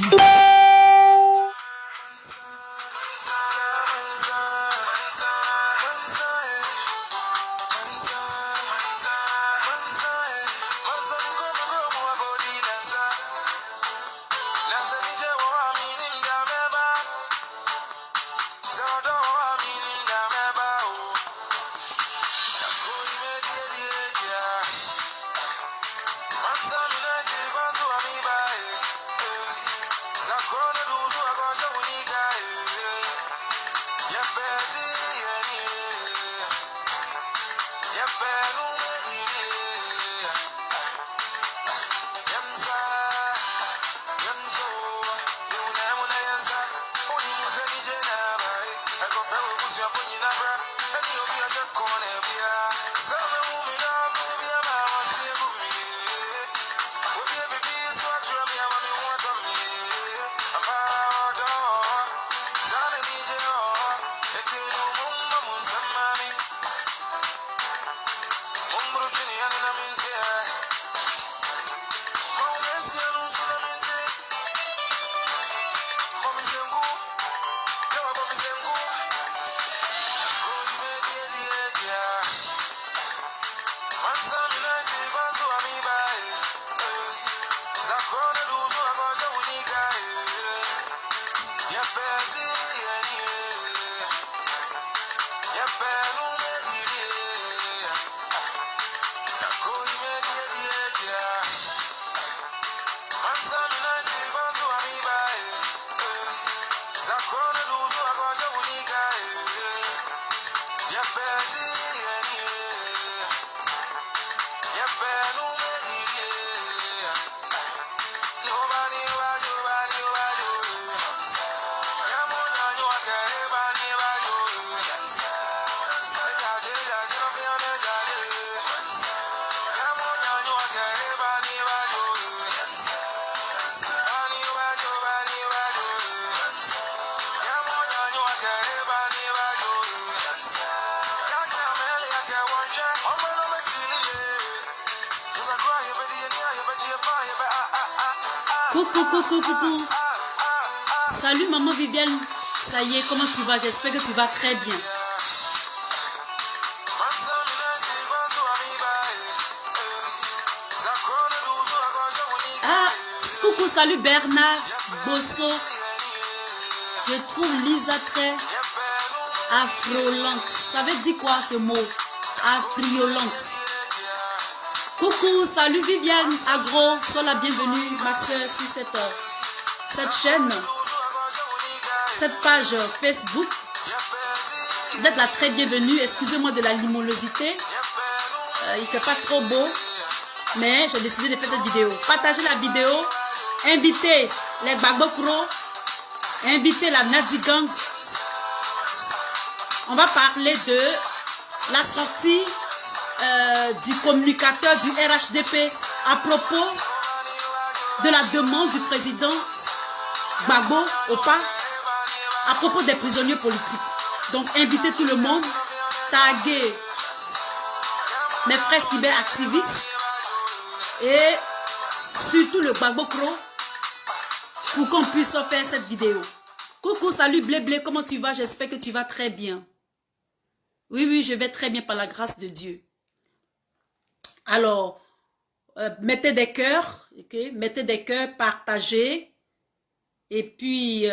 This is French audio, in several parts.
Coucou. Salut maman Viviane. Ça y est, comment tu vas? J'espère que tu vas très bien. Ah, coucou, salut Bernard Bosso. Je trouve Lisa très affriolante. Ça veut dire quoi ce mot? Affriolante. Coucou, salut Viviane Agro, sois la bienvenue ma soeur sur cette chaîne, cette page Facebook. Vous êtes la très bienvenue, excusez-moi de la limolosité, il ne fait pas trop beau, mais j'ai décidé de faire cette vidéo. Partagez la vidéo, invitez les Gbagbo Pro, invitez la Nadi Gang. On va parler de la sortie du communicateur du RHDP à propos de la demande du président Gbagbo Opa à propos des prisonniers politiques. Donc invitez tout le monde, taguez mes frères cyberactivistes et surtout le Gbagbo Pro pour qu'on puisse faire cette vidéo. Coucou, salut Blé, comment tu vas? J'espère que tu vas très bien. Oui, je vais très bien par la grâce de Dieu. Alors, mettez des cœurs, okay? Mettez des cœurs, partagez. Et puis,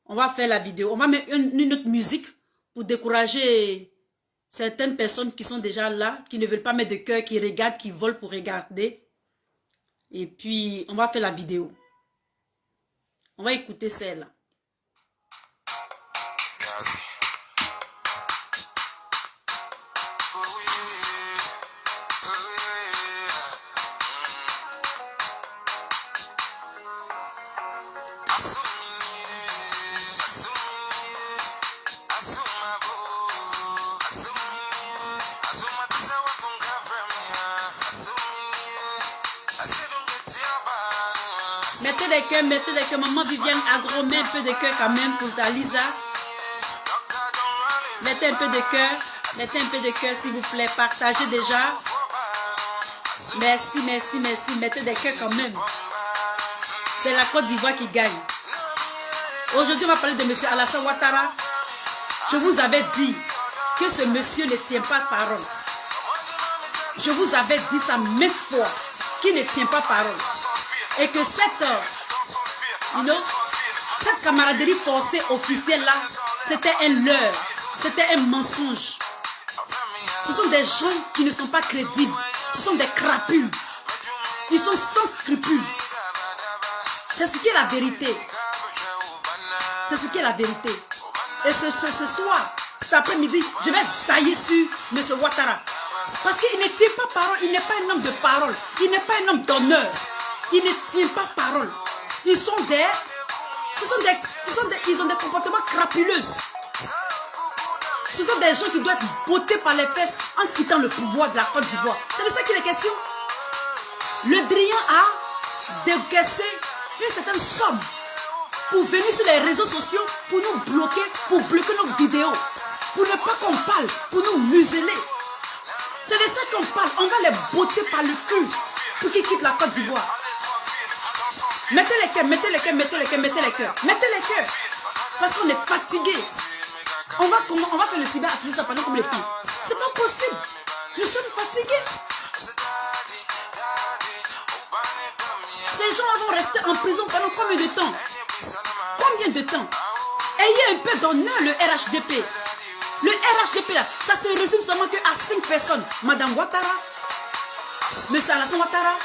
on va faire la vidéo. On va mettre une autre musique pour décourager certaines personnes qui sont déjà là, qui ne veulent pas mettre de cœur, qui regardent, qui volent pour regarder. Et puis, on va faire la vidéo. On va écouter celle-là. Mettez des cœurs, maman Viviane Agro, mets un peu de cœur quand même pour ta Lisa. Mettez un peu de cœur, s'il vous plaît, partagez déjà. Merci, mettez des cœurs quand même. C'est la Côte d'Ivoire qui gagne. Aujourd'hui, on va parler de M. Alassane Ouattara. Je vous avais dit que ce monsieur ne tient pas parole. Je vous avais dit ça maintes fois, qu'il ne tient pas parole. Et que cette camaraderie forcée officielle-là, c'était un leurre, c'était un mensonge. Ce sont des gens qui ne sont pas crédibles. Ce sont des crapules. Ils sont sans scrupules. C'est ce qui est la vérité. C'est ce qui est la vérité. Et ce soir, cet après-midi, je vais saillir sur M. Ouattara. Parce qu'il ne tient pas parole. Il n'est pas un homme de parole. Il n'est pas un homme d'honneur. Il ne tient pas parole. Ils ont des comportements crapuleux. Ce sont des gens qui doivent être bottés par les fesses en quittant le pouvoir de la Côte d'Ivoire. C'est de ça qu'il est question. Le Drian a décaissé une certaine somme pour venir sur les réseaux sociaux, pour nous bloquer, pour bloquer nos vidéos, pour ne pas qu'on parle, pour nous museler. C'est de ça qu'on parle. On va les botter par le cul pour qu'ils quittent la Côte d'Ivoire. Mettez les cœurs, mettez les cœurs, mettez les cœurs, mettez les cœurs. Mettez les cœurs. Parce qu'on est fatigué. On va faire le cyberactivisme pendant comme les filles. C'est pas possible. Nous sommes fatigués. Ces gens-là vont rester en prison pendant combien de temps? Combien de temps? Ayez un peu d'honneur le RHDP. Le RHDP là, ça se résume seulement qu'à 5 personnes. Madame Ouattara, M. Alassane Ouattara,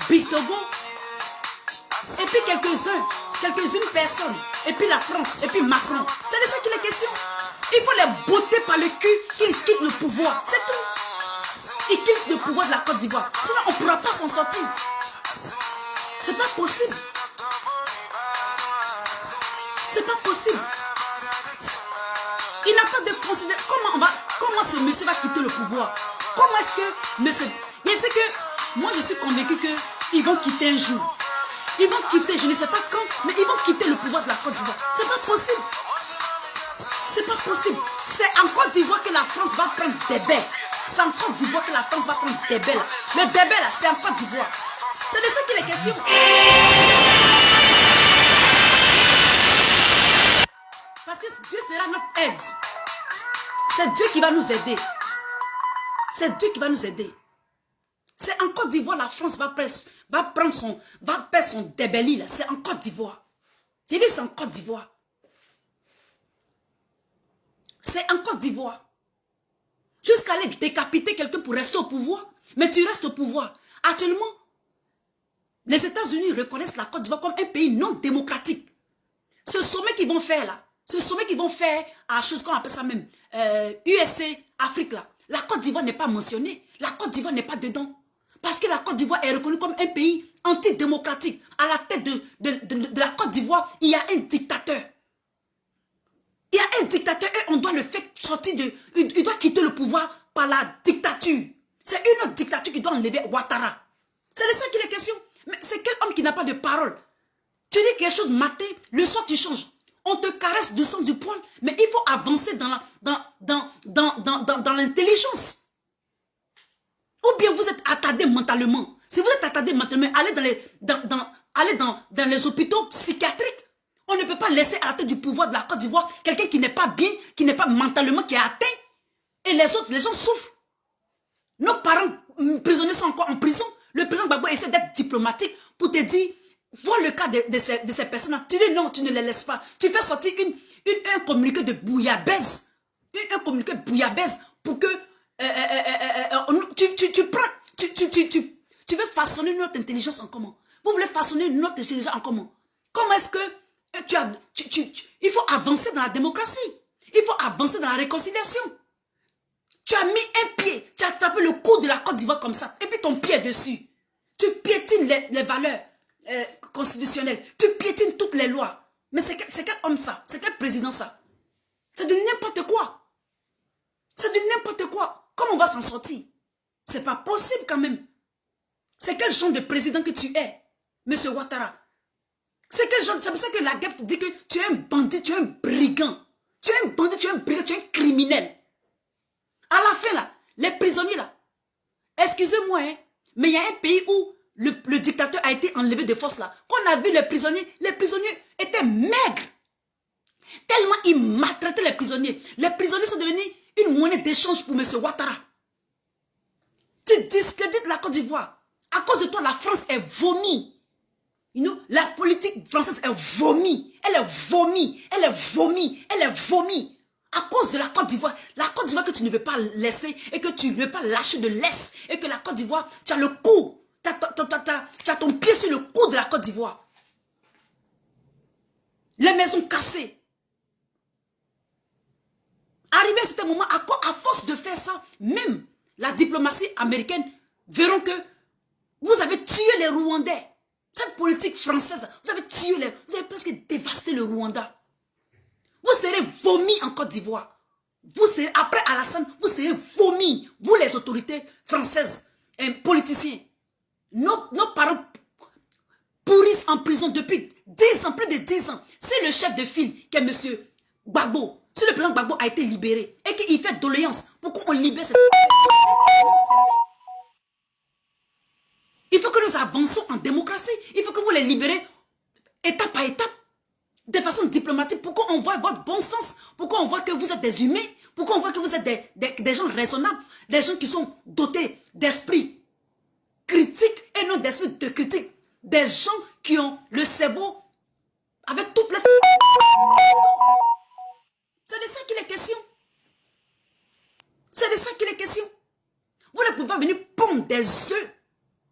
Bitogo, et puis quelques-unes personnes, et puis la France, et puis Macron. C'est de ça qu'il est question. Il faut les botter par le cul qu'ils quittent le pouvoir. C'est tout. Ils quittent le pouvoir de la Côte d'Ivoire. Sinon, on ne pourra pas s'en sortir. C'est pas possible. C'est pas possible. Il n'a pas de considération. Comment ce monsieur va quitter le pouvoir? Comment est-ce que monsieur... Il sait que moi, je suis convaincu qu'ils vont quitter un jour. Ils vont quitter, je ne sais pas quand, mais ils vont quitter le pouvoir de la Côte d'Ivoire. C'est pas possible. C'est pas possible. C'est en Côte d'Ivoire que la France va prendre des baies. C'est en Côte d'Ivoire que la France va prendre des baies. Le débait là, c'est en Côte d'Ivoire. C'est de ça qu'il est question. Parce que Dieu sera notre aide. C'est Dieu qui va nous aider. C'est Dieu qui va nous aider. C'est en Côte d'Ivoire, la France va perdre son débelli là. C'est en Côte d'Ivoire. J'ai dit c'est en Côte d'Ivoire. C'est en Côte d'Ivoire. Jusqu'à aller décapiter quelqu'un pour rester au pouvoir. Mais tu restes au pouvoir. Actuellement, les États-Unis reconnaissent la Côte d'Ivoire comme un pays non démocratique. Ce sommet qu'ils vont faire là, ce sommet qu'ils vont faire à chose qu'on appelle ça même, USC Afrique là, la Côte d'Ivoire n'est pas mentionnée. La Côte d'Ivoire n'est pas dedans. Parce que la Côte d'Ivoire est reconnue comme un pays antidémocratique. À la tête de la Côte d'Ivoire, il y a un dictateur. Il y a un dictateur et on doit le faire sortir de... Il doit quitter le pouvoir par la dictature. C'est une autre dictature qui doit enlever Ouattara. C'est de ça qu'il est question. Mais c'est quel homme qui n'a pas de parole? Tu dis quelque chose matin, le soir tu changes. On te caresse du sang du poil, mais il faut avancer dans l'intelligence. Ou bien vous êtes attardé mentalement. Si vous êtes attardé mentalement, allez dans les hôpitaux psychiatriques. On ne peut pas laisser à la tête du pouvoir de la Côte d'Ivoire quelqu'un qui n'est pas bien, qui n'est pas mentalement, qui est atteint. Et les autres, les gens souffrent. Nos parents prisonniers sont encore en prison. Le président Gbagbo essaie d'être diplomatique pour te dire, vois le cas de ces personnes-là. Tu dis non, tu ne les laisses pas. Tu fais sortir un communiqué de bouillabaisse. Un communiqué de bouillabaisse pour que tu veux façonner notre intelligence en commun. Vous voulez façonner notre intelligence en commun. Comment est-ce que il faut avancer dans la démocratie. Il faut avancer dans la réconciliation. Tu as mis un pied, tu as attrapé le cou de la Côte d'Ivoire comme ça, et puis ton pied est dessus. Tu piétines les valeurs constitutionnelles. Tu piétines toutes les lois. Mais c'est quel homme ça? C'est quel président ça? C'est de n'importe quoi. C'est de n'importe quoi. Comment on va s'en sortir? C'est pas possible quand même. C'est quel genre de président que tu es, monsieur Ouattara? C'est quel genre? C'est pour ça que la guerre te dit que tu es un bandit, tu es un brigand. Tu es un bandit, tu es un brigand, tu es un criminel. À la fin là, les prisonniers là, excusez-moi, hein, mais il y a un pays où le dictateur a été enlevé de force là, qu'on a vu les prisonniers étaient maigres. Tellement ils maltraitaient les prisonniers. Les prisonniers sont devenus une monnaie d'échange pour M. Ouattara. Tu discrédites la Côte d'Ivoire. À cause de toi, la France est vomi. You know, la politique française est vomi. Elle est vomi. Elle est vomi. Elle est vomi. À cause de la Côte d'Ivoire. La Côte d'Ivoire que tu ne veux pas laisser et que tu ne veux pas lâcher de l'Est. Et que la Côte d'Ivoire, tu as le cou. Tu as ton pied sur le cou de la Côte d'Ivoire. Les maisons cassées. Arrivé à ce moment, à force de faire ça, même la diplomatie américaine verront que vous avez tué les Rwandais. Cette politique française, vous avez vous avez presque dévasté le Rwanda. Vous serez vomis en Côte d'Ivoire. Vous serez, après Alassane, vous serez vomis. Vous les autorités françaises et politiciens. Nos parents pourrissent en prison depuis 10 ans, plus de 10 ans. C'est le chef de file qui est M. Gbagbo. Si le président Gbagbo a été libéré et qu'il fait doléance pour qu'on libère cette... Il faut que nous avancions en démocratie. Il faut que vous les libérez étape par étape, de façon diplomatique, pour qu'on voit votre bon sens, pour qu'on voit que vous êtes des humains, pour qu'on voit que vous êtes des gens raisonnables, des gens qui sont dotés d'esprit critique et non d'esprit de critique, des gens qui ont le cerveau avec toutes les... C'est de ça qu'il est question. C'est de ça qu'il est question. Vous ne pouvez pas venir pondre des œufs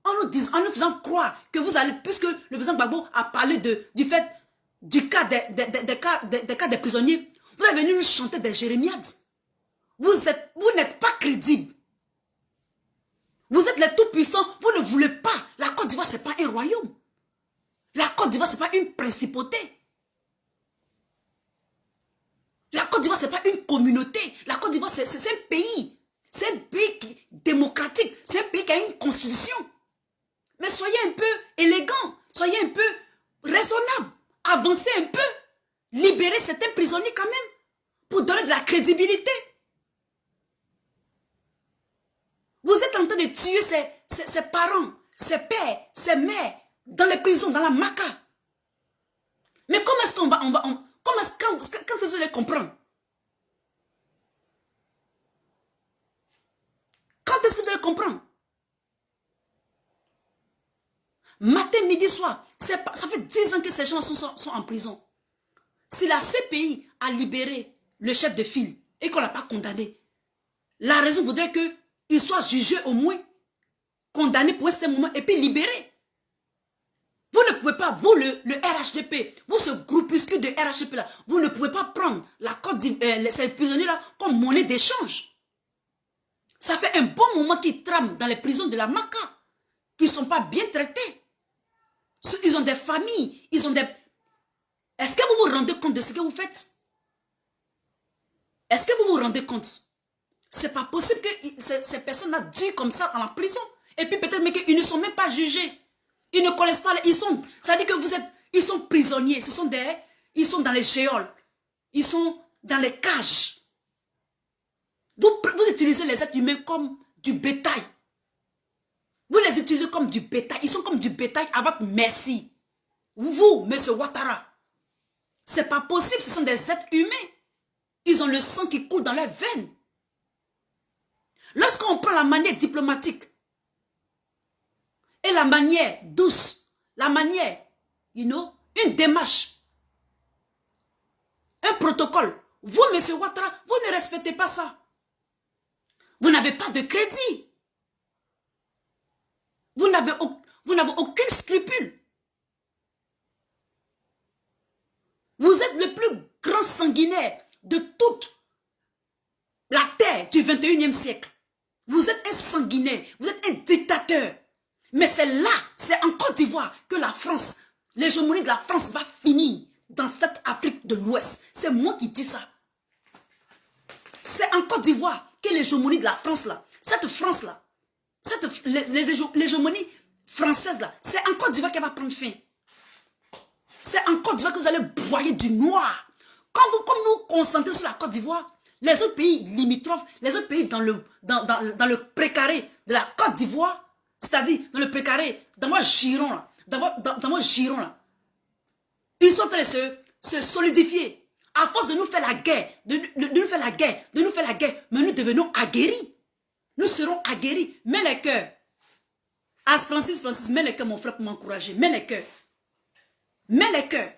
en nous faisant croire que vous allez, puisque le président Gbagbo a parlé du fait du cas des prisonniers, vous allez venir nous chanter des jérémiades. Vous n'êtes pas crédible. Vous êtes les tout-puissants, vous ne voulez pas. La Côte d'Ivoire, ce n'est pas un royaume. La Côte d'Ivoire, ce n'est pas une principauté. La Côte d'Ivoire, ce n'est pas une communauté. La Côte d'Ivoire, c'est un pays. C'est un pays démocratique. C'est un pays qui a une constitution. Mais soyez un peu élégant. Soyez un peu raisonnable. Avancez un peu. Libérez certains prisonniers quand même. Pour donner de la crédibilité. Vous êtes en train de tuer ses parents, ses pères, ses mères, dans les prisons, dans la maca. Mais comment est-ce qu'on va... quand est-ce que je les comprends? Quand est-ce que vous allez comprendre? Matin, midi, soir. Ça fait 10 ans que ces gens sont en prison. Si la CPI a libéré le chef de file et qu'on ne l'a pas condamné, la raison voudrait qu'il soit jugé au moins, condamné pour un certain moment et puis libéré. Vous ne pouvez pas, vous le RHDP, vous ce groupuscule de RHDP là, vous ne pouvez pas prendre la Côte d'Ivoire, ces prisonniers là comme monnaie d'échange. Ça fait un bon moment qu'ils trament dans les prisons de la Maca, qu'ils ne sont pas bien traités. Ils ont des familles, ils ont des... Est-ce que vous vous rendez compte de ce que vous faites? Est-ce que vous vous rendez compte? C'est pas possible que ces personnes-là durent comme ça en la prison. Et puis peut-être même qu'ils ne sont même pas jugés. Ils ne connaissent pas, ça veut dire que ils sont prisonniers, ils sont dans les géoles, ils sont dans les cages. Vous utilisez les êtres humains comme du bétail. Vous les utilisez comme du bétail, ils sont comme du bétail à votre merci. Vous, M. Ouattara, c'est pas possible, ce sont des êtres humains. Ils ont le sang qui coule dans leurs veines. Lorsqu'on prend la manière diplomatique, et la manière douce, la manière, une démarche, un protocole. Vous, M. Ouattara, vous ne respectez pas ça. Vous n'avez pas de crédit. Vous n'avez aucun scrupule. Vous êtes le plus grand sanguinaire de toute la terre du 21e siècle. Vous êtes un sanguinaire, vous êtes un dictateur. Mais c'est là, c'est en Côte d'Ivoire que la France, l'hégémonie de la France va finir dans cette Afrique de l'Ouest. C'est moi qui dis ça. C'est en Côte d'Ivoire que l'hégémonie de la France là, cette France là, l'hégémonie française là, c'est en Côte d'Ivoire qu'elle va prendre fin. C'est en Côte d'Ivoire que vous allez broyer du noir. Comme vous vous concentrez sur la Côte d'Ivoire, les autres pays limitrophes, les autres pays dans le précaré de la Côte d'Ivoire, c'est-à-dire dans le précaré, dans mon giron là, dans mon giron là. Ils sont en train de se solidifier. À force de nous faire la guerre, de nous faire la guerre, mais nous devenons aguerris. Nous serons aguerris. Mets les cœurs. As Francis, mets les cœurs, mon frère, pour m'encourager. Mets les cœurs. Mets les cœurs.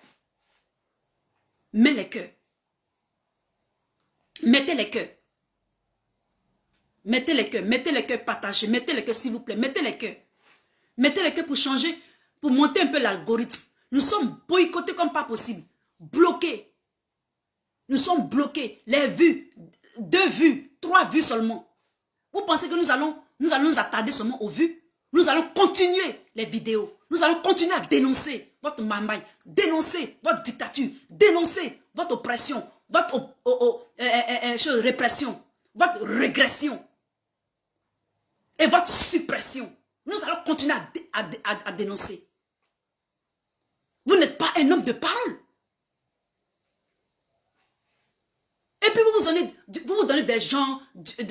Mets les cœurs. Mettez les cœurs. Mettez les cœurs. Mettez les cœurs partagés. Mettez les cœurs, s'il vous plaît. Mettez les cœurs. Mettez les cœurs pour changer, pour monter un peu l'algorithme. Nous sommes boycottés comme pas possible. Bloqués. Nous sommes bloqués. Les vues, 2 vues, 3 vues seulement. Vous pensez que nous allons nous attarder seulement aux vues? Nous allons continuer les vidéos. Nous allons continuer à dénoncer votre mambaye, dénoncer votre dictature, dénoncer votre oppression, votre répression, votre régression et votre suppression. Nous allons continuer à dénoncer. Vous n'êtes pas un homme de parole. Et puis vous vous donnez des gens, vous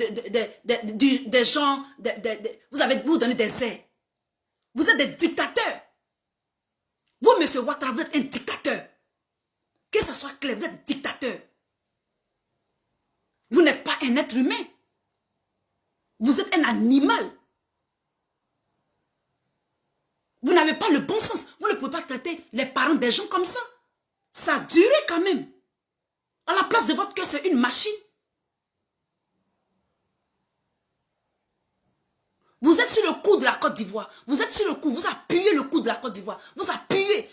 donnez des airs. Vous êtes des dictateurs. Vous, M. Ouattara, vous êtes un dictateur. Que ça soit clair, vous êtes dictateur. Vous n'êtes pas un être humain. Vous êtes un animal. Vous n'avez pas le bon sens. Vous ne pouvez pas traiter les parents des gens comme ça. Ça a duré quand même. À la place de votre cœur, c'est une machine. Vous êtes sur le coup de la Côte d'Ivoire. Vous êtes sur le coup. Vous appuyez le coup de la Côte d'Ivoire. Vous appuyez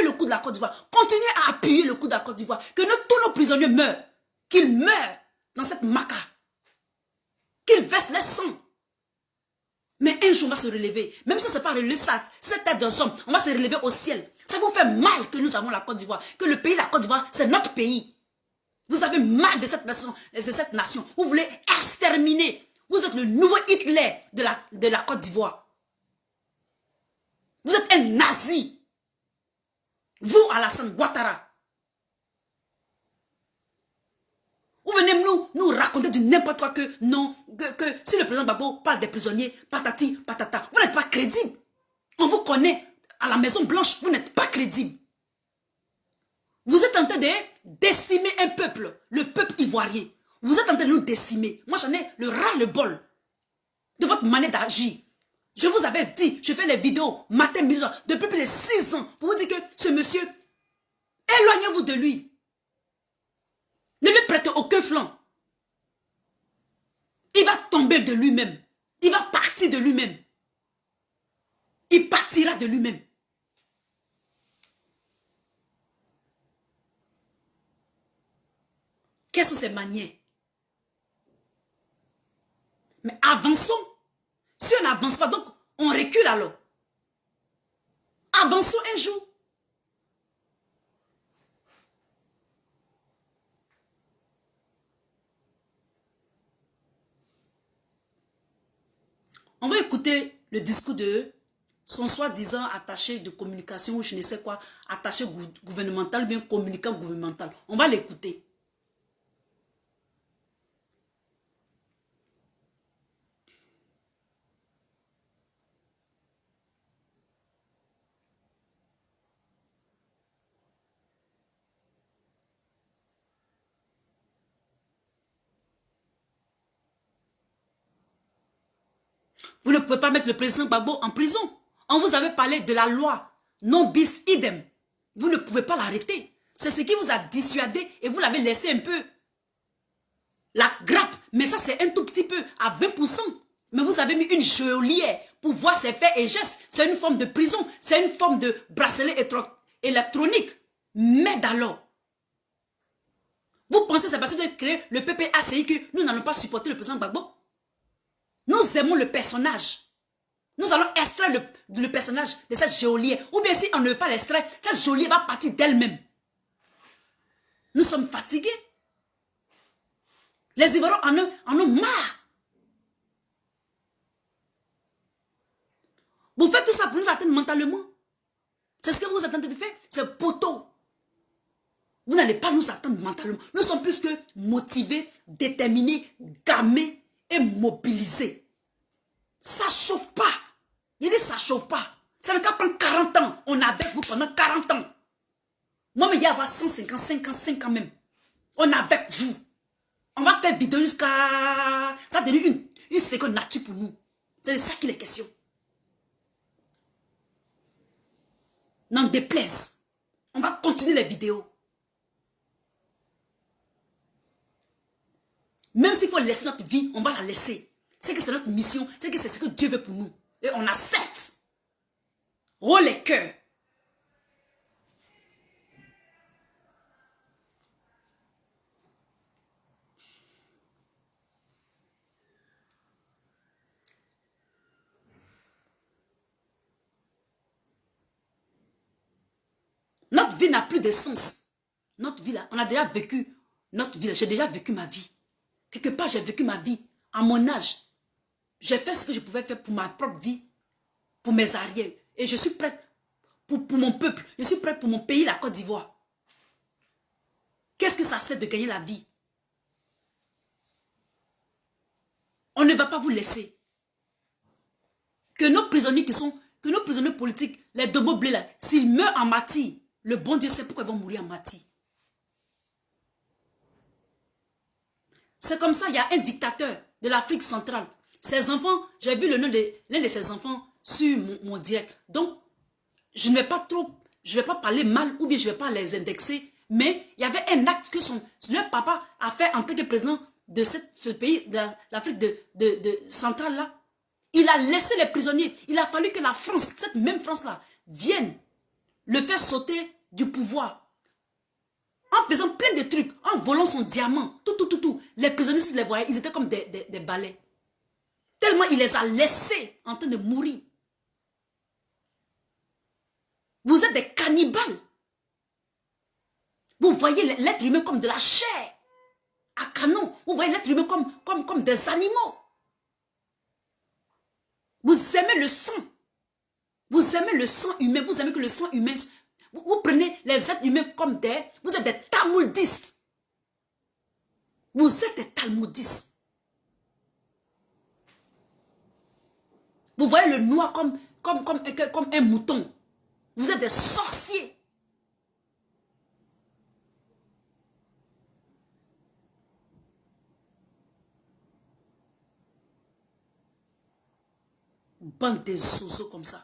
le coup de la Côte d'Ivoire. Continuez à appuyer le coup de la Côte d'Ivoire. Que tous nos prisonniers meurent. Qu'ils meurent dans cette maca. Qu'ils versent leur sang. Mais un jour, on va se relever. Même si ce n'est pas relevé, cette tête d'un homme, on va se relever au ciel. Ça vous fait mal que nous avons la Côte d'Ivoire. Que le pays, la Côte d'Ivoire, c'est notre pays. Vous avez mal de cette nation. Vous voulez exterminer. Vous êtes le nouveau Hitler de la Côte d'Ivoire. Vous êtes un nazi. Vous, Alassane Ouattara. Vous venez nous raconter du n'importe quoi que non, que si le président Gbagbo parle des prisonniers, patati, patata, vous n'êtes pas crédible. On vous connaît à la Maison Blanche, vous n'êtes pas crédible. Vous êtes en train de décimer un peuple, le peuple ivoirien. Vous êtes en train de nous décimer. Moi, j'en ai le ras-le-bol de votre manière d'agir. Je vous avais dit, je fais des vidéos matin, midi, depuis plus de 6 ans pour vous dire que ce monsieur, éloignez-vous de lui. Ne lui prêtez aucun flanc. Il va tomber de lui-même. Il va partir de lui-même. Il partira de lui-même. Quelles sont ses manières? Mais avançons. Si on n'avance pas, donc on recule alors. Avançons un jour. On va écouter le discours de son soi-disant attaché de communication ou je ne sais quoi, attaché gouvernemental, bien communicant gouvernemental. On va l'écouter. Vous ne pouvez pas mettre le président Gbagbo en prison. On vous avait parlé de la loi non bis idem. Vous ne pouvez pas l'arrêter. C'est ce qui vous a dissuadé et vous l'avez laissé un peu. La grappe, mais ça c'est un tout petit peu, à 20%. Mais vous avez mis une geôlière pour voir ses faits et gestes. C'est une forme de prison. C'est une forme de bracelet électronique. Mais alors, vous pensez que c'est parce que créer le PPACI que nous n'allons pas supporter le président Gbagbo? Nous aimons le personnage. Nous allons extraire le personnage de cette geôlière. Ou bien si on ne veut pas l'extraire, cette geôlière va partir d'elle-même. Nous sommes fatigués. Les Ivoiriens en ont marre. Vous faites tout ça pour nous atteindre mentalement. C'est ce que vous attendez de faire. C'est poteau. Vous n'allez pas nous attendre mentalement. Nous sommes plus que motivés, déterminés, gamés et mobilisés. Ça ne chauffe pas. Il dit, ça ne chauffe pas. Ça n'a qu'à prendre 40 ans. On est avec vous pendant 40 ans. Moi, mais il y a 150, 55 ans même. On est avec vous. On va faire vidéo jusqu'à... Ça devient une seconde nature pour nous. C'est de ça qu'il est question. N'en déplaise. On va continuer les vidéos. Même s'il faut laisser notre vie, on va la laisser. C'est que c'est notre mission. C'est que c'est ce que Dieu veut pour nous. Et on accepte. Oh les cœurs. Notre vie n'a plus de sens. Notre vie là, on a déjà vécu notre vie. J'ai déjà vécu ma vie. Quelque part, j'ai vécu ma vie. À mon âge, j'ai fait ce que je pouvais faire pour ma propre vie, pour mes arrières. Et je suis prête pour mon peuple. Je suis prête pour mon pays, la Côte d'Ivoire. Qu'est-ce que ça sert de gagner la vie? On ne va pas vous laisser. Que nos prisonniers que nos prisonniers politiques, les Dobo Blé là, s'ils meurent en martyr, le bon Dieu sait pourquoi ils vont mourir en martyr. C'est comme ça, il y a un dictateur de l'Afrique centrale. Ses enfants, j'ai vu le nom de l'un de ses enfants sur mon direct. Donc, je ne vais pas parler mal ou bien je ne vais pas les indexer. Mais il y avait un acte que leur papa a fait en tant que président de ce pays, de l'Afrique centrale là. Il a laissé les prisonniers. Il a fallu que la France, cette même France-là, vienne le faire sauter du pouvoir. En faisant plein de trucs, en volant son diamant, tout. Les prisonniers, si je les voyais, ils étaient comme des balais. Tellement il les a laissés en train de mourir. Vous êtes des cannibales. Vous voyez l'être humain comme de la chair à canon. Vous voyez l'être humain comme des animaux. Vous aimez le sang. Vous aimez le sang humain. Vous aimez que le sang humain... Vous prenez les êtres humains comme des... Vous êtes des talmudistes. Vous êtes des talmudistes. Vous voyez le noir comme un mouton. Vous êtes des sorciers. Bande de zozos comme ça.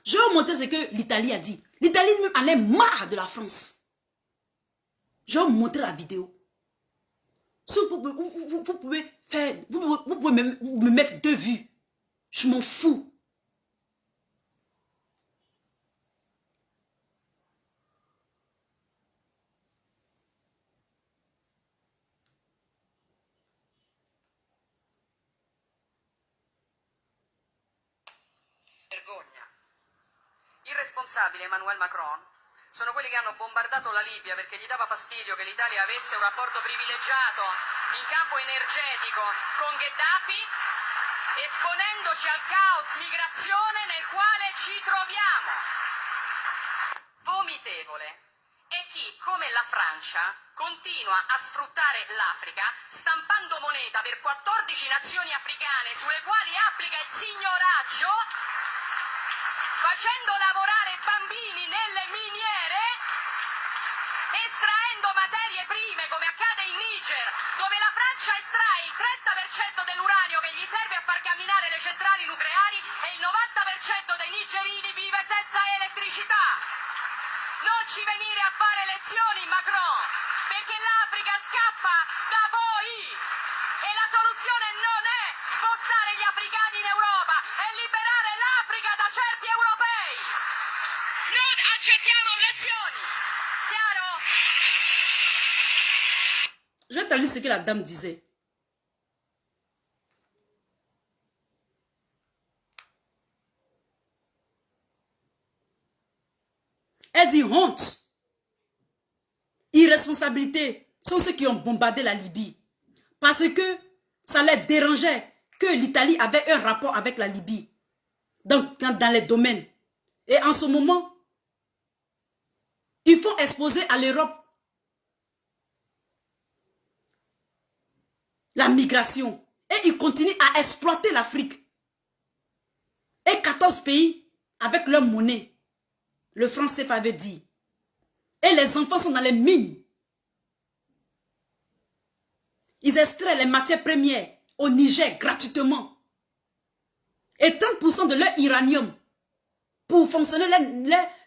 Je vais vous montrer ce que l'Italie a dit. L'Italie même en est marre de la France. Je vais vous montrer la vidéo. Si vous pouvez faire, vous pouvez me mettre 2 vues. Je m'en fous. Il responsabile Emmanuel Macron sono quelli che hanno bombardato la Libia perché gli dava fastidio che l'Italia avesse un rapporto privilegiato in campo energetico con Gheddafi, esponendoci al caos migrazione nel quale ci troviamo. Vomitevole è chi, come la Francia, continua a sfruttare l'Africa stampando moneta per 14 nazioni africane sulle quali applica il signoraggio, facendo lavorare bambini nelle miniere, estraendo materie prime come accade in Niger, dove la Francia estrae il 30% dell'uranio che gli serve a far camminare le centrali nucleari e il 90% dei nigerini vive senza elettricità. Non ci venire a fare lezioni, Macron, perché l'Africa scappa da voi e la soluzione non è spostare gli africani in Europa, è liberare l'Africa da certi europei. Non accettiamo lezioni. Chiaro? Je vais te lire ce que la dame disait. Elle dit honte. Irresponsabilité sont ceux qui ont bombardé la Libye. Parce que ça les dérangeait que l'Italie avait un rapport avec la Libye. Dans les domaines. Et en ce moment, Ils font exposer à l'Europe la migration. Et ils continuent à exploiter l'Afrique. Et 14 pays, avec leur monnaie, le franc CFA avait dit. Et les enfants sont dans les mines. Ils extraient les matières premières au Niger gratuitement. Et 30% de leur uranium pour fonctionner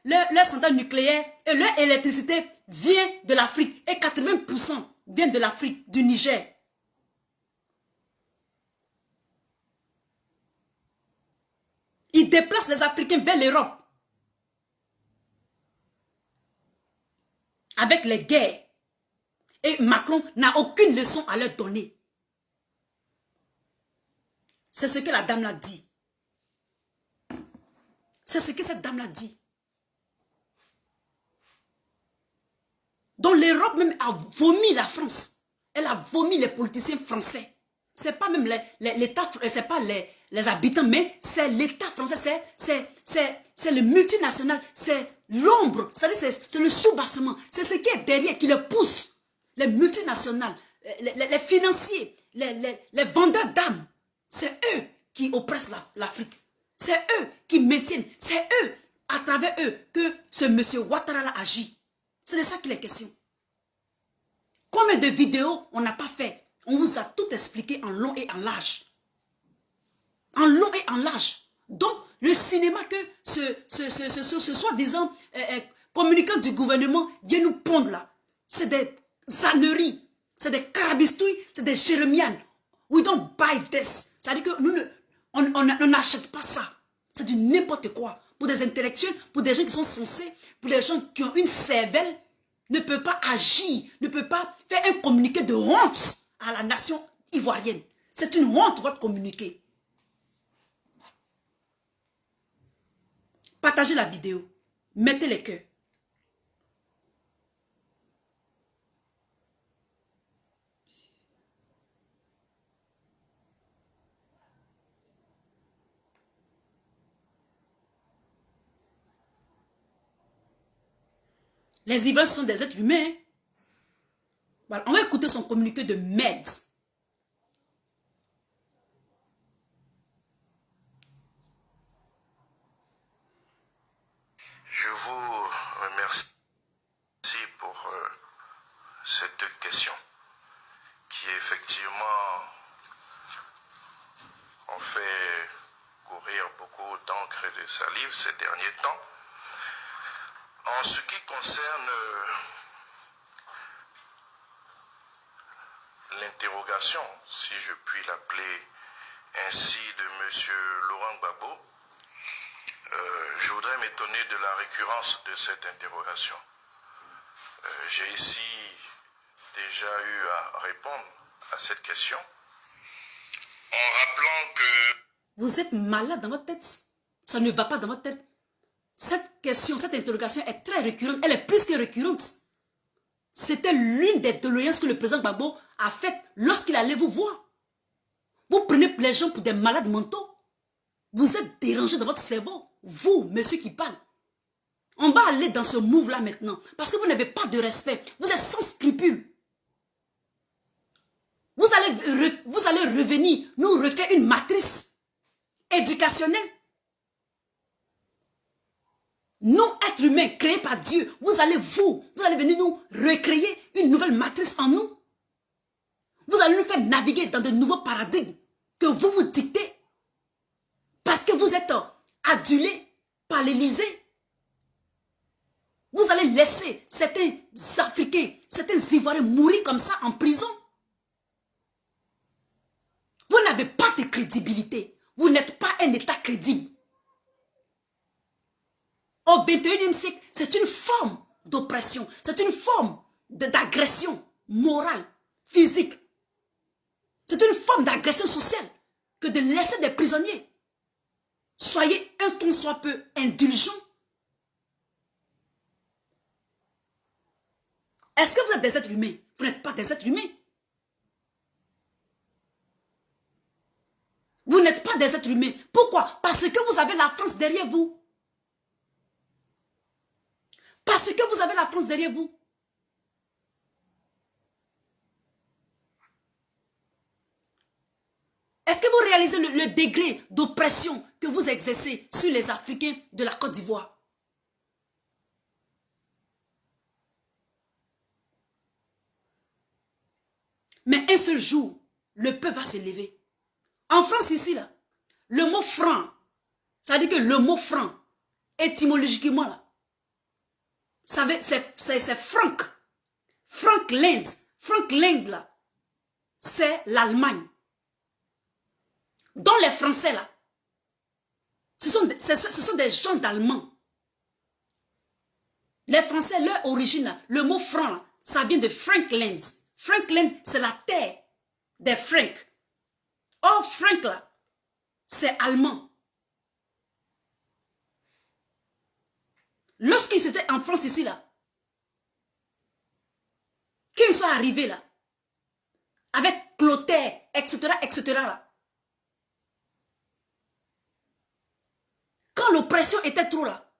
leur centrale nucléaire et leur électricité vient de l'Afrique. Et 80% vient de l'Afrique, du Niger. Ils déplacent les Africains vers l'Europe. Avec les guerres. Et Macron n'a aucune leçon à leur donner. C'est ce que la dame l'a dit. C'est ce que cette dame l'a dit. Donc l'Europe même a vomi la France. Elle a vomi les politiciens français. Ce n'est pas même l'État, ce n'est pas les habitants, mais c'est l'État français, c'est le multinational, c'est l'ombre, c'est-à-dire c'est le sous-bassement. C'est ce qui est derrière qui le pousse. Les multinationales, les financiers, les vendeurs d'âmes. C'est eux qui oppressent l'Afrique. C'est eux qui maintiennent. C'est eux, à travers eux, que ce monsieur Ouattara agit. C'est de ça qu'il est question. Combien de vidéos on n'a pas fait? On vous a tout expliqué en long et en large. En long et en large. Donc, le cinéma que ce soi-disant communicant du gouvernement vient nous pondre là, c'est des âneries, c'est des carabistouilles, c'est des jérémianes. We don't buy this. C'est-à-dire que nous on n'achète pas ça. C'est du n'importe quoi. Pour des intellectuels, pour des gens qui sont censés, pour des gens qui ont une cervelle, ne peut pas agir, ne peut pas faire un communiqué de honte à la nation ivoirienne. C'est une honte, votre communiqué. Partagez la vidéo. Mettez les cœurs. Les Ivoiriens sont des êtres humains. Voilà, on va écouter son communiqué de merde. Je vous remercie pour cette question qui effectivement ont fait courir beaucoup d'encre et de salive ces derniers temps. En ce qui concerne l'interrogation, si je puis l'appeler ainsi, de M. Laurent Gbagbo, je voudrais m'étonner de la récurrence de cette interrogation. J'ai ici déjà eu à répondre à cette question en rappelant que... Vous êtes malade dans votre tête. Ça ne va pas dans votre tête. Cette question, cette interrogation est très récurrente. Elle est plus que récurrente. C'était l'une des doléances que le président Gbagbo a faites lorsqu'il allait vous voir. Vous prenez les gens pour des malades mentaux. Vous êtes dérangé dans votre cerveau. Vous, monsieur qui parle. On va aller dans ce move-là maintenant. Parce que vous n'avez pas de respect. Vous êtes sans scrupules. Vous allez revenir, nous refaire une matrice éducationnelle. Nous, êtres humains, créés par Dieu, vous allez venir nous recréer une nouvelle matrice en nous. Vous allez nous faire naviguer dans de nouveaux paradigmes que vous vous dictez. Parce que vous êtes adulés par l'Élysée. Vous allez laisser certains Africains, certains Ivoiriens mourir comme ça en prison. Vous n'avez pas de crédibilité. Vous n'êtes pas un État crédible. Au 21e siècle, c'est une forme d'oppression. C'est une forme d'agression morale, physique. C'est une forme d'agression sociale que de laisser des prisonniers. Soyez un tant soit peu indulgents. Est-ce que vous êtes des êtres humains? Vous n'êtes pas des êtres humains. Vous n'êtes pas des êtres humains. Pourquoi? Parce que vous avez la France derrière vous. Parce Parce que vous avez la France derrière vous. Est-ce que vous réalisez le degré d'oppression que vous exercez sur les Africains de la Côte d'Ivoire? Mais un seul jour, le peuple va se lever. En France, ici, là, le mot franc, ça veut dire que le mot franc, étymologiquement, là, c'est Frank. Frank Land. Frank Land, là, c'est l'Allemagne. Dans les Français, là, ce sont des gens d'Allemands. Les Français, leur origine, là, le mot franc, là, ça vient de Frankland. Frankland, c'est la terre des Franks. Or, Frank, là, c'est allemand. Lorsqu'ils étaient en France, ici, là, quand ils sont arrivés, là, avec Clotaire, etc., là, quand l'oppression était trop là,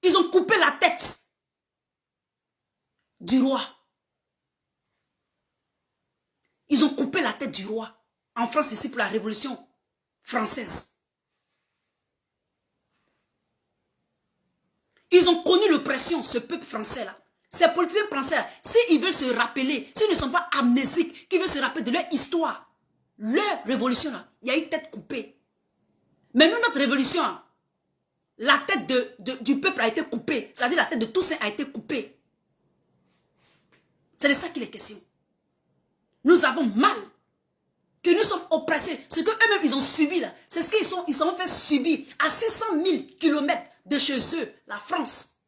ils ont coupé la tête du roi. Ils ont coupé la tête du roi en France ici pour la Révolution française. Ils ont connu l'oppression, ce peuple français-là. Ces politiciens français, s'ils veulent se rappeler, s'ils ne sont pas amnésiques, qu'ils veulent se rappeler de leur histoire, leur révolution-là, il y a eu tête coupée. Mais nous, notre révolution, la tête du peuple a été coupée. C'est-à-dire la tête de Toussaint a été coupée. C'est de ça qu'il est question. Nous avons mal. Que nous sommes oppressés. Ce qu'eux-mêmes ils ont subi là, c'est ce qu'ils sont fait subir à 600 000 km de chez eux, la France.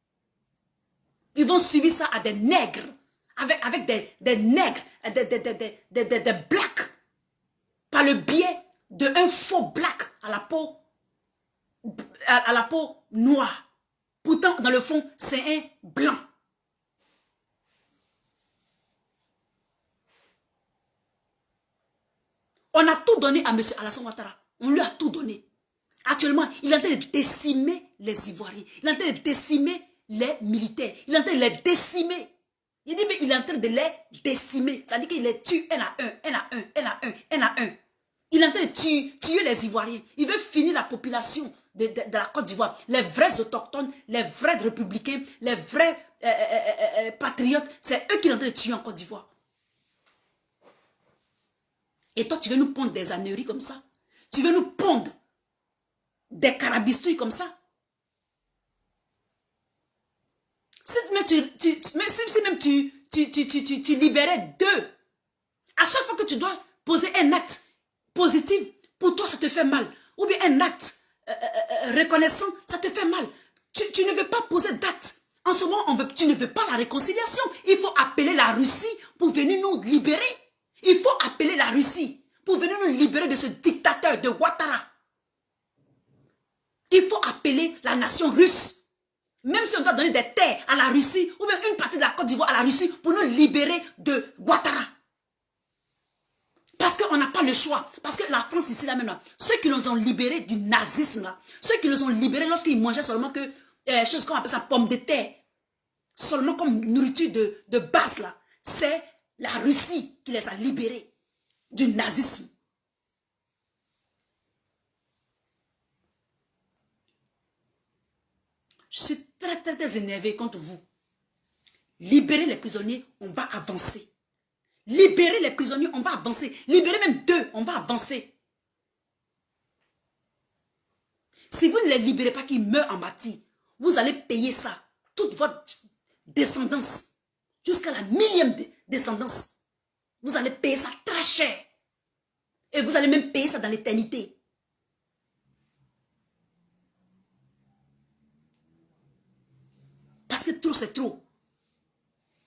Ils vont subir ça à des nègres. Avec des nègres, des blacks. Par le biais d'un faux black à la peau noire. Pourtant, dans le fond, c'est un blanc. On a tout donné à M. Alassane Ouattara. On lui a tout donné. Actuellement, il est en train de décimer les Ivoiriens. Il est en train de décimer les militaires. Il est en train de les décimer. Il dit, mais il est en train de les décimer. Ça veut dire qu'il les tue un à un. Il est en train de tuer les Ivoiriens. Il veut finir la population de la Côte d'Ivoire. Les vrais autochtones, les vrais républicains, les vrais patriotes, c'est eux qui sont en train de tuer en Côte d'Ivoire. Et toi, tu veux nous pondre des âneries comme ça? Tu veux nous pondre des carabistouilles comme ça? Si même tu libérais deux, à chaque fois que tu dois poser un acte positif, pour toi, ça te fait mal. Ou bien un acte reconnaissant, ça te fait mal. Tu ne veux pas poser d'acte. En ce moment, tu ne veux pas la réconciliation. Il faut appeler la Russie pour venir nous libérer. Il faut appeler la Russie pour venir nous libérer de ce dictateur de Ouattara. Il faut appeler la nation russe. Même si on doit donner des terres à la Russie ou même une partie de la Côte d'Ivoire à la Russie pour nous libérer de Ouattara. Parce qu'on n'a pas le choix. Parce que la France ici, là même, là, ceux qui nous ont libérés du nazisme, là, ceux qui nous ont libérés lorsqu'ils mangeaient seulement que, chose qu'on appelle ça, pommes de terre, seulement comme nourriture de base, là, c'est la Russie qui les a libérés du nazisme. Je suis très énervé contre vous. Libérez les prisonniers, on va avancer. Libérez les prisonniers, on va avancer. Libérez même deux, on va avancer. Si vous ne les libérez pas, qu'ils meurent en bâti, vous allez payer ça. Toute votre descendance. Jusqu'à la 1000e descendance. Vous allez payer ça très cher. Et vous allez même payer ça dans l'éternité. Parce que trop, c'est trop.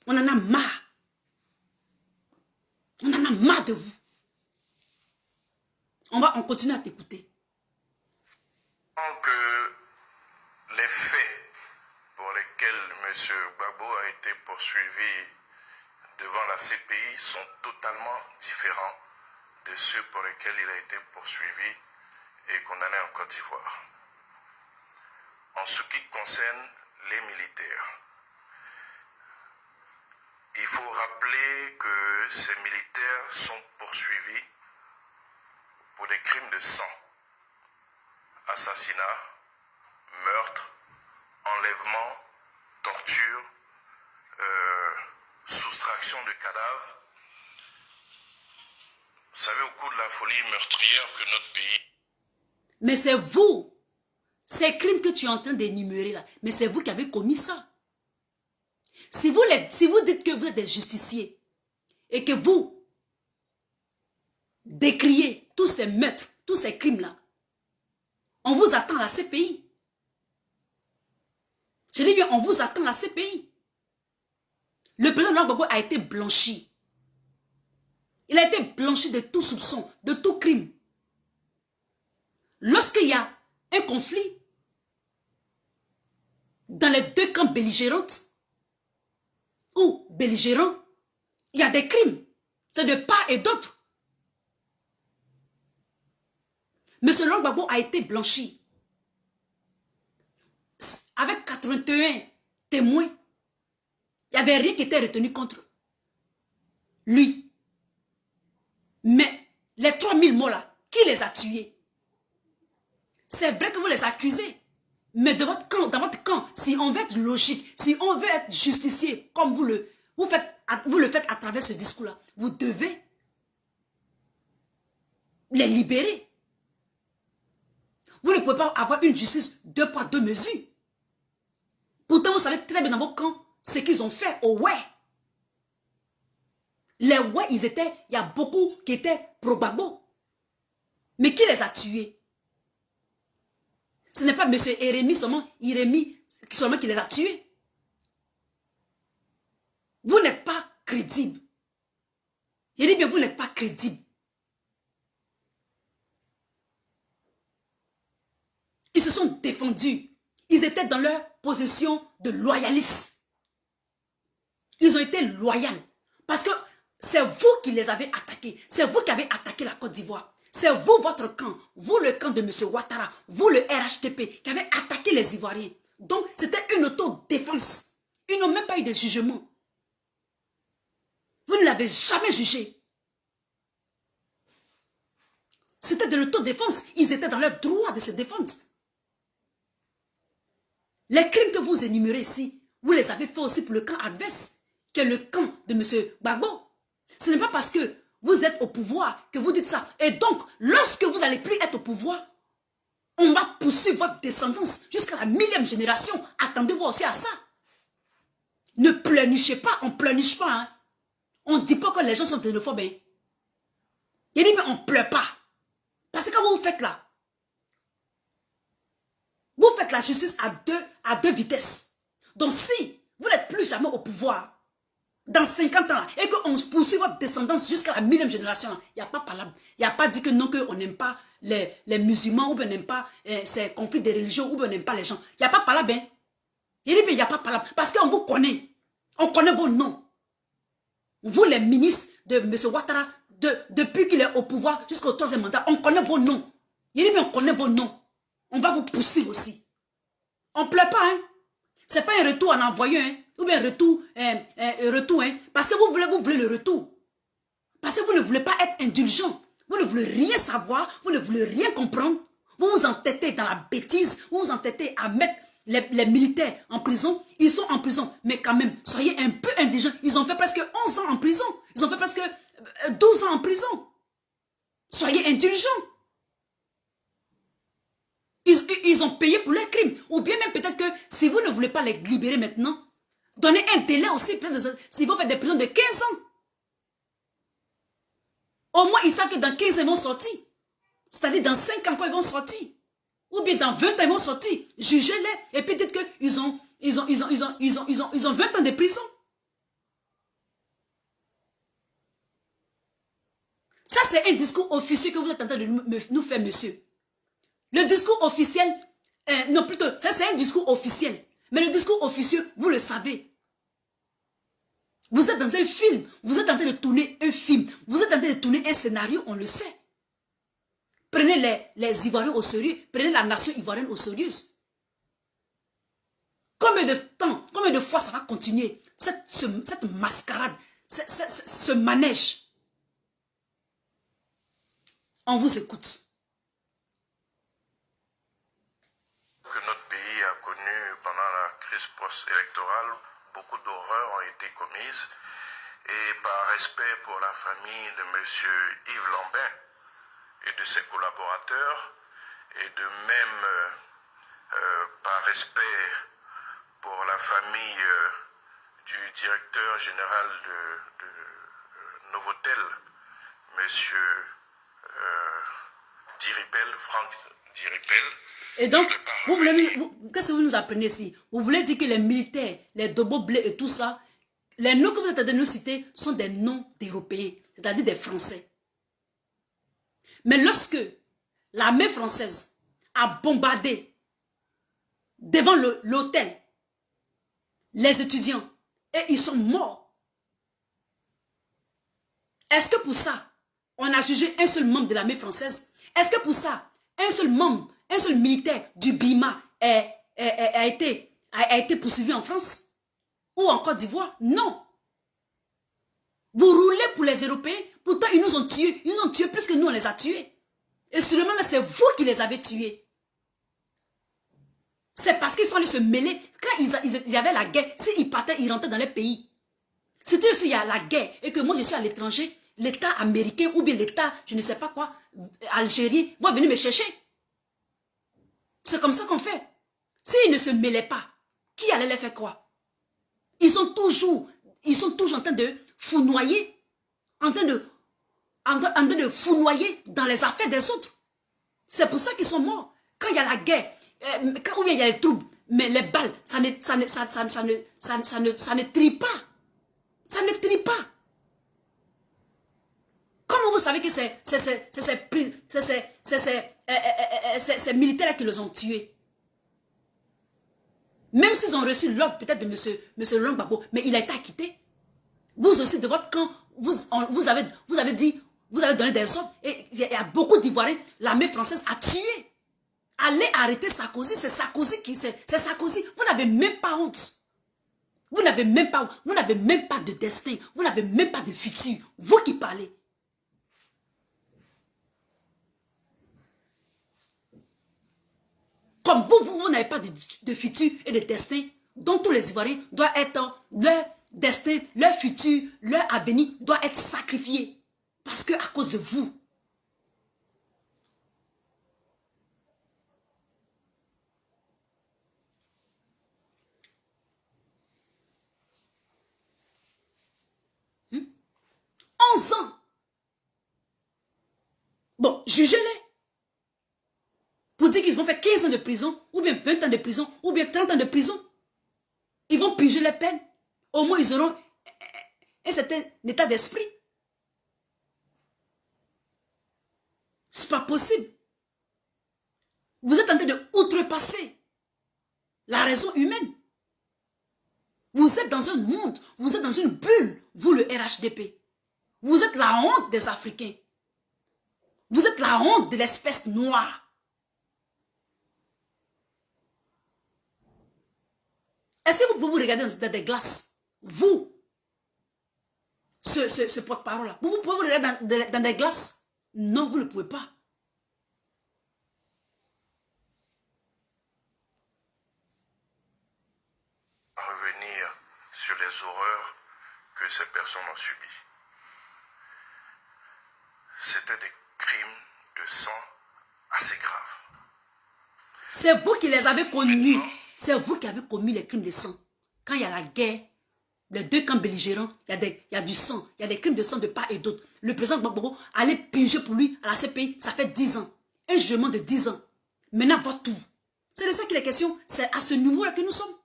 On en a marre. On en a marre de vous. On continue à t'écouter. Que les faits pour lesquels M. Gbagbo a été poursuivi devant la CPI sont totalement différents de ceux pour lesquels il a été poursuivi et condamné en Côte d'Ivoire. En ce qui concerne les militaires, Il faut rappeler que ces militaires sont poursuivis pour des crimes de sang, assassinat, meurtre, enlèvement, torture, soustraction de cadavres. Vous savez, au cours de la folie meurtrière que notre pays... Mais c'est vous, ces crimes que tu es en train d'énumérer là, mais c'est vous qui avez commis ça. Si vous dites que vous êtes des justiciers et que vous décriez tous ces meurtres, tous ces crimes-là, on vous attend à la CPI. Je dis bien, on vous attend à la CPI. Le président Laurent Gbagbo a été blanchi. Il a été blanchi de tout soupçon, de tout crime. Lorsqu'il y a un conflit dans les deux camps belligérants ou belligérants, il y a des crimes. C'est de part et d'autre. M. Laurent Gbagbo a été blanchi. Avec 81 témoins, il n'y avait rien qui était retenu contre lui. Mais les 3000 morts là, qui les a tués? C'est vrai que vous les accusez. Mais dans votre camp, si on veut être logique, si on veut être justicier, comme vous le faites à travers ce discours-là, vous devez les libérer. Vous ne pouvez pas avoir une justice deux poids, deux mesures. Pourtant, vous savez très bien dans vos camps ce qu'ils ont fait au ouais. Les ouais, il y a beaucoup qui étaient pro-Gbagbo. Mais qui les a tués? Ce n'est pas M. Irémi seulement qui les a tués. Vous n'êtes pas crédible. Je dis bien, vous n'êtes pas crédible. Ils se sont défendus. Ils étaient dans leur position de loyalistes. Ils ont été loyaux. Parce que c'est vous qui les avez attaqués. C'est vous qui avez attaqué la Côte d'Ivoire. C'est vous, votre camp. Vous, le camp de M. Ouattara. Vous, le RHDP, qui avez attaqué les Ivoiriens. Donc, c'était une autodéfense. Ils n'ont même pas eu de jugement. Vous ne l'avez jamais jugé. C'était de l'autodéfense. Ils étaient dans leur droit de se défendre. Les crimes que vous énumérez ici, vous les avez fait aussi pour le camp adverse, qui est le camp de M. Gbagbo. Ce n'est pas parce que vous êtes au pouvoir que vous dites ça. Et donc, lorsque vous n'allez plus être au pouvoir, on va poursuivre votre descendance jusqu'à la 1000e génération. Attendez-vous aussi à ça. Ne pleurnichez pas, on ne pleurniche pas. Hein. On ne dit pas que les gens sont xénophobes. Hein. Il dit, mais on ne pleure pas. Parce que quand vous faites là, vous faites la justice à deux vitesses. Donc si vous n'êtes plus jamais au pouvoir, dans 50 ans là, et qu'on poursuit votre descendance jusqu'à la 1000e génération, il n'y a pas parlable. Il n'y a pas dit que non, qu'on n'aime pas les musulmans, ou bien on n'aime pas ces conflits de religion, ou bien on n'aime pas les gens. Il n'y a pas parlable. Hein? Il dit, mais il n'y a pas parlable. Parce qu'on vous connaît. On connaît vos noms. Vous, les ministres de M. Ouattara, depuis qu'il est au pouvoir jusqu'au 3e mandat, on connaît vos noms. Il dit, mais on connaît vos noms. On va vous poursuivre aussi. On ne pleure pas, hein. Ce n'est pas un retour en envoyant, hein. Ou bien un retour, hein. Parce que vous voulez le retour. Parce que vous ne voulez pas être indulgent. Vous ne voulez rien savoir. Vous ne voulez rien comprendre. Vous vous entêtez dans la bêtise. Vous vous entêtez à mettre les militaires en prison. Ils sont en prison. Mais quand même, soyez un peu indulgents. Ils ont fait presque 11 ans en prison. Ils ont fait presque 12 ans en prison. Soyez indulgents. Ils ont payé pour leurs crimes. Ou bien même peut-être que si vous ne voulez pas les libérer maintenant, donnez un délai aussi. S'ils vont faire des prisons de 15 ans. Au moins, ils savent que dans 15 ans, ils vont sortir. C'est-à-dire dans 5 ans, quand ils vont sortir. Ou bien dans 20 ans, ils vont sortir. Jugez-les. Et puis dites qu'ils ont 20 ans de prison. Ça, c'est un discours officieux que vous êtes en train de nous faire, monsieur. Le discours officiel, non plutôt, ça c'est un discours officiel. Mais le discours officieux, vous le savez. Vous êtes dans un film, vous êtes en train de tourner un film, vous êtes en train de tourner un scénario, on le sait. Prenez les Ivoiriens au sérieux, prenez la nation ivoirienne au sérieux. Combien de temps, combien de fois ça va continuer, cette mascarade, ce manège? On vous écoute. Que notre pays a connu pendant la crise post-électorale, beaucoup d'horreurs ont été commises. Et par respect pour la famille de M. Yves Lambin et de ses collaborateurs, et de même par respect pour la famille du directeur général de Novotel, M. Diripel, Franck Diripel. Et donc, qu'est-ce que vous nous apprenez ici? Vous voulez dire que les militaires, les Dobo Blé et tout ça, les noms que vous êtes en train de nous citer sont des noms d'Européens, c'est-à-dire des Français. Mais lorsque l'armée française a bombardé devant l'hôtel les étudiants et ils sont morts, est-ce que pour ça, on a jugé un seul membre de l'armée française? Est-ce que pour ça, un seul membre, un seul militaire du BIMA a été poursuivi en France? Ou en Côte d'Ivoire? Non. Vous roulez pour les Européens, pourtant ils nous ont tués. Ils nous ont tués plus que nous on les a tués. Et sûrement c'est vous qui les avez tués. C'est parce qu'ils sont allés se mêler. Quand il y avait la guerre, s'ils partaient, ils rentraient dans les pays. Surtout s'il y a la guerre et que moi je suis à l'étranger, l'État américain ou bien l'État, je ne sais pas quoi, algérien, va venir me chercher. C'est comme ça qu'on fait. S'ils ne se mêlaient pas, qui allait les faire quoi? Ils sont toujours en train de fournoyer, en train de fournoyer dans les affaires des autres. C'est pour ça qu'ils sont morts. Quand il y a la guerre, quand il y a les troubles, mais les balles, ça ne trie pas. Ça ne trie pas. Comment vous savez que c'est ces militaires qui les ont tués? Même s'ils ont reçu l'ordre peut-être de M. Laurent Gbagbo, mais il a été acquitté. Vous aussi, de votre camp, vous avez donné des ordres et il y a beaucoup d'Ivoiriens. L'armée française a tué. Allez arrêter Sarkozy, c'est Sarkozy qui... C'est Sarkozy. Vous n'avez même pas honte. Vous n'avez même pas de destin. Vous n'avez même pas de futur. Vous qui parlez. Comme vous n'avez pas de futur et de destin, dont tous les Ivoiriens doivent être, leur destin, leur futur, leur avenir doit être sacrifié. Parce que à cause de vous. Hmm? 11 ans. Bon, jugez-les. Pour dire qu'ils vont faire 15 ans de prison, ou bien 20 ans de prison, ou bien 30 ans de prison. Ils vont piger les peines. Au moins, ils auront un certain état d'esprit. C'est pas possible. Vous êtes en train de outrepasser la raison humaine. Vous êtes dans un monde, vous êtes dans une bulle, vous le RHDP. Vous êtes la honte des Africains. Vous êtes la honte de l'espèce noire. Est-ce que vous pouvez vous regarder dans des glaces? Vous, ce porte-parole-là, vous pouvez vous regarder dans des glaces? Non, vous ne pouvez pas. Revenir sur les horreurs que ces personnes ont subies. C'était des crimes de sang assez graves. C'est vous qui les avez connus. C'est vous qui avez commis les crimes de sang. Quand il y a la guerre, les deux camps belligérants, il y a du sang, il y a des crimes de sang de part et d'autre. Le président Gbagbo allait piger pour lui à la CPI, ça fait 10 ans. Un jugement de 10 ans. Maintenant, voit tout. C'est de ça qu'il est question. C'est à ce niveau-là que nous sommes.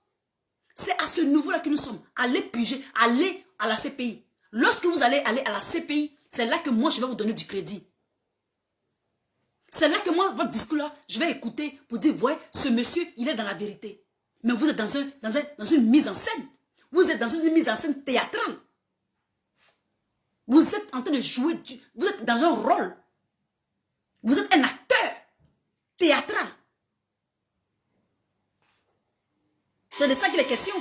C'est à ce niveau-là que nous sommes. Allez piger, allez à la CPI. Lorsque vous allez aller à la CPI, c'est là que moi, je vais vous donner du crédit. C'est là que moi, votre discours-là, je vais écouter pour dire, ouais, ce monsieur, il est dans la vérité. Mais vous êtes dans une mise en scène. Vous êtes dans une mise en scène théâtrale. Vous êtes en train de jouer, vous êtes dans un rôle. Vous êtes un acteur théâtral. C'est de ça qu'il est question.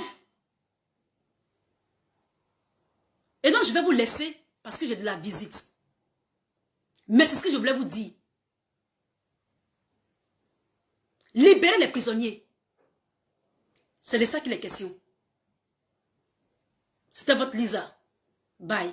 Et donc, je vais vous laisser parce que j'ai de la visite. Mais c'est ce que je voulais vous dire. Libérez les prisonniers. C'est de ça qu'il est question. C'était votre Lisa. Bye.